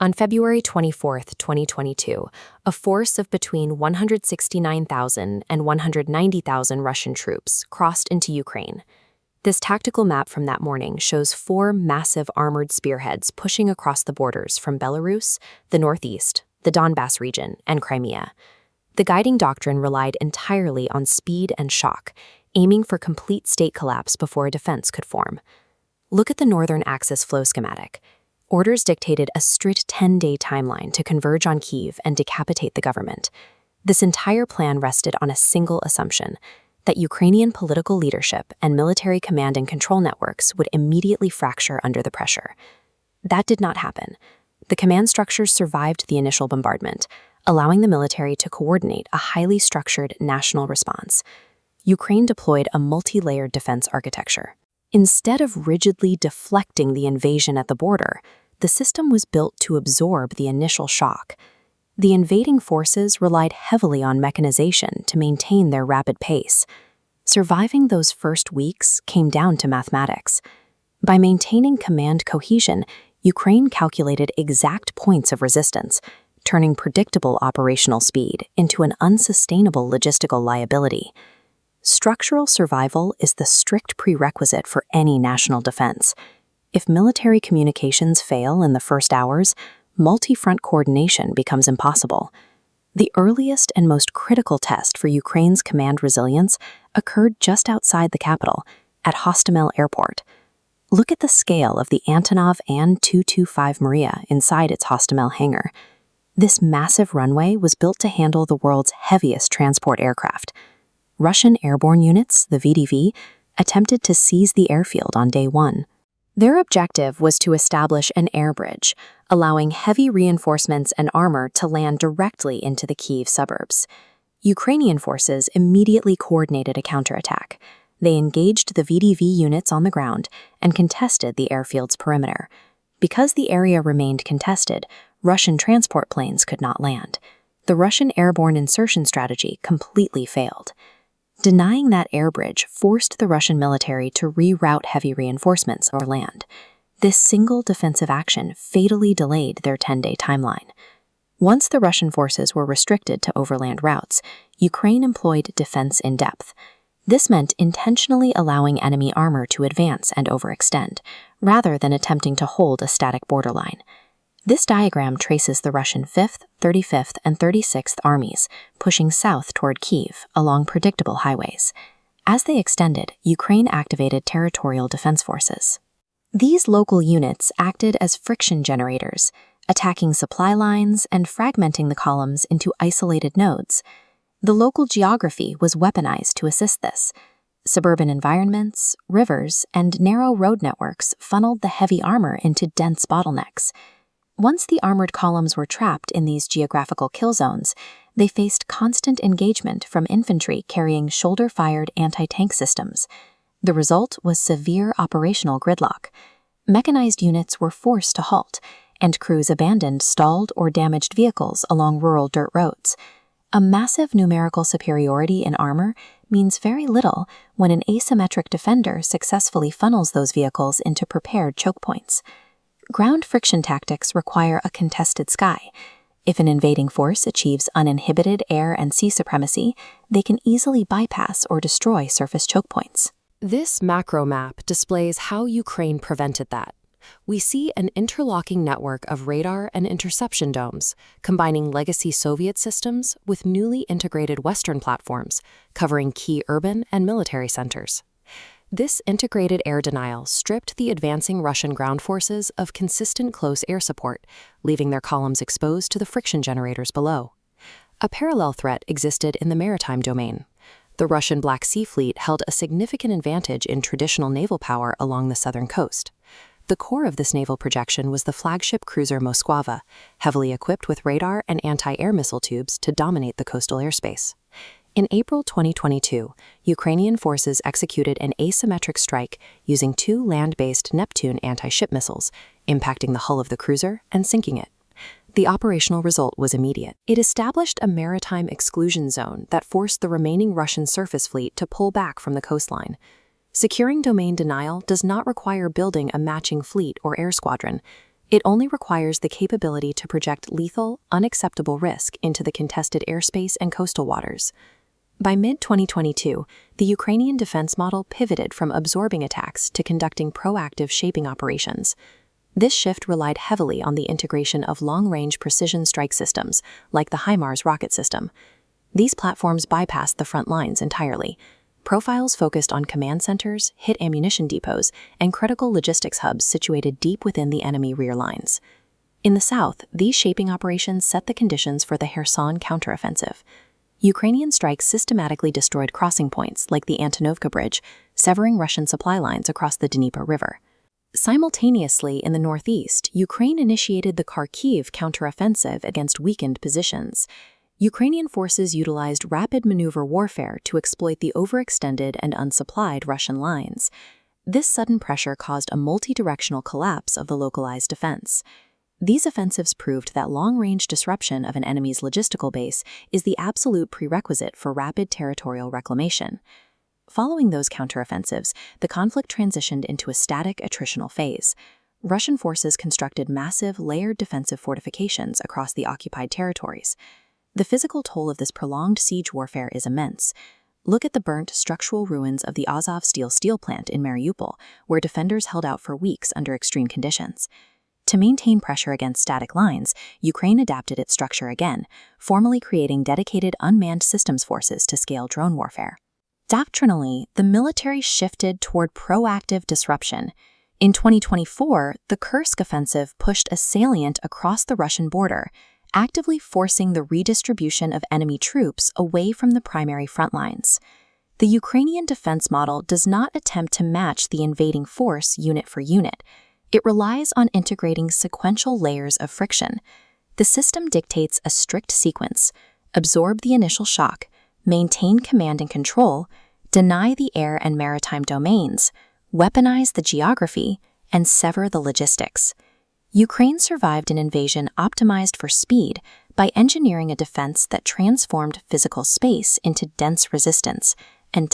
On February 24, 2022, a force of between 169,000 and 190,000 Russian troops crossed into Ukraine. This tactical map from that morning shows 4 massive armored spearheads pushing across the borders from Belarus, the northeast, the Donbass region, and Crimea. The guiding doctrine relied entirely on speed and shock, aiming for complete state collapse before a defense could form. Look at the Northern Axis flow schematic. Orders dictated a strict 10-day timeline to converge on Kyiv and decapitate the government. This entire plan rested on a single assumption, that Ukrainian political leadership and military command and control networks would immediately fracture under the pressure. That did not happen. The command structures survived the initial bombardment, allowing the military to coordinate a highly structured national response. Ukraine deployed a multi-layered defense architecture. Instead of rigidly deflecting the invasion at the border, the system was built to absorb the initial shock. The invading forces relied heavily on mechanization to maintain their rapid pace. Surviving those first weeks came down to mathematics. By maintaining command cohesion, Ukraine calculated exact points of resistance, turning predictable operational speed into an unsustainable logistical liability. Structural survival is the strict prerequisite for any national defense. If military communications fail in the first hours, multi-front coordination becomes impossible. The earliest and most critical test for Ukraine's command resilience occurred just outside the capital, at Hostomel Airport. Look at the scale of the Antonov An-225 Maria inside its Hostomel hangar. This massive runway was built to handle the world's heaviest transport aircraft. Russian airborne units, the VDV, attempted to seize the airfield on day 1. Their objective was to establish an air bridge, allowing heavy reinforcements and armor to land directly into the Kyiv suburbs. Ukrainian forces immediately coordinated a counterattack. They engaged the VDV units on the ground and contested the airfield's perimeter. Because the area remained contested, Russian transport planes could not land. The Russian airborne insertion strategy completely failed. Denying that air bridge forced the Russian military to reroute heavy reinforcements or land. This single defensive action fatally delayed their 10-day timeline. Once the Russian forces were restricted to overland routes, Ukraine employed defense in depth. This meant intentionally allowing enemy armor to advance and overextend, rather than attempting to hold a static borderline. This diagram traces the Russian 5th, 35th, and 36th armies pushing south toward Kyiv along predictable highways. As they extended, Ukraine activated territorial defense forces. These local units acted as friction generators, attacking supply lines and fragmenting the columns into isolated nodes. The local geography was weaponized to assist this. Suburban environments, rivers, and narrow road networks funneled the heavy armor into dense bottlenecks. Once the armored columns were trapped in these geographical kill zones, they faced constant engagement from infantry carrying shoulder-fired anti-tank systems. The result was severe operational gridlock. Mechanized units were forced to halt, and crews abandoned stalled or damaged vehicles along rural dirt roads. A massive numerical superiority in armor means very little when an asymmetric defender successfully funnels those vehicles into prepared choke points. Ground friction tactics require a contested sky. If an invading force achieves uninhibited air and sea supremacy, they can easily bypass or destroy surface choke points. This macro map displays how Ukraine prevented that. We see an interlocking network of radar and interception domes, combining legacy Soviet systems with newly integrated Western platforms, covering key urban and military centers. This integrated air denial stripped the advancing Russian ground forces of consistent close air support, leaving their columns exposed to the friction generators below. A parallel threat existed in the maritime domain. The Russian Black Sea Fleet held a significant advantage in traditional naval power along the southern coast. The core of this naval projection was the flagship cruiser Moskva, heavily equipped with radar and anti-air missile tubes to dominate the coastal airspace. In April 2022, Ukrainian forces executed an asymmetric strike using 2 land-based Neptune anti-ship missiles, impacting the hull of the cruiser and sinking it. The operational result was immediate. It established a maritime exclusion zone that forced the remaining Russian surface fleet to pull back from the coastline. Securing domain denial does not require building a matching fleet or air squadron. It only requires the capability to project lethal, unacceptable risk into the contested airspace and coastal waters. By mid-2022, the Ukrainian defense model pivoted from absorbing attacks to conducting proactive shaping operations. This shift relied heavily on the integration of long-range precision strike systems, like the HIMARS rocket system. These platforms bypassed the front lines entirely. Profiles focused on command centers, hit ammunition depots, and critical logistics hubs situated deep within the enemy rear lines. In the south, these shaping operations set the conditions for the Kherson counteroffensive. Ukrainian strikes systematically destroyed crossing points like the Antonovka Bridge, severing Russian supply lines across the Dnieper River. Simultaneously, in the northeast, Ukraine initiated the Kharkiv counteroffensive against weakened positions. Ukrainian forces utilized rapid maneuver warfare to exploit the overextended and unsupplied Russian lines. This sudden pressure caused a multi-directional collapse of the localized defense. These offensives proved that long-range disruption of an enemy's logistical base is the absolute prerequisite for rapid territorial reclamation. Following those counteroffensives, the conflict transitioned into a static attritional phase. Russian forces constructed massive, layered defensive fortifications across the occupied territories. The physical toll of this prolonged siege warfare is immense. Look at the burnt structural ruins of the Azov steel plant in Mariupol, where defenders held out for weeks under extreme conditions. To maintain pressure against static lines, Ukraine adapted its structure again, formally creating dedicated unmanned systems forces to scale drone warfare. Doctrinally, the military shifted toward proactive disruption. In 2024, the Kursk offensive pushed a salient across the Russian border, actively forcing the redistribution of enemy troops away from the primary front lines. The Ukrainian defense model does not attempt to match the invading force unit for unit. It relies on integrating sequential layers of friction. The system dictates a strict sequence: absorb the initial shock, maintain command and control, deny the air and maritime domains, weaponize the geography, and sever the logistics. Ukraine survived an invasion optimized for speed by engineering a defense that transformed physical space into dense resistance.